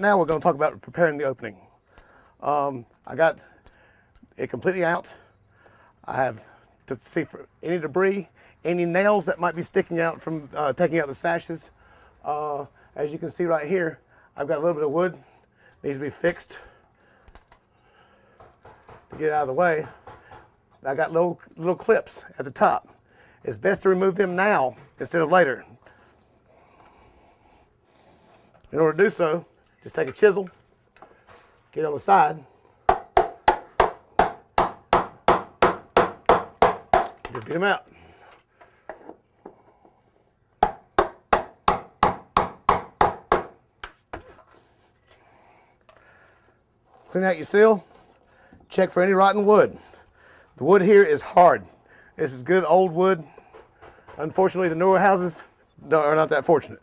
Now we're going to talk about preparing the opening. I got it completely out. I have to see for any debris, any nails that might be sticking out from taking out the sashes. As you can see right here, I've got a little bit of wood, needs to be fixed to get it out of the way. I got little clips at the top. It's best to remove them now instead of later. In order to do so, just take a chisel, get it on the side, just get them out. Clean out your seal, check for any rotten wood. The wood here is hard. This is good old wood. Unfortunately, the newer houses are not that fortunate.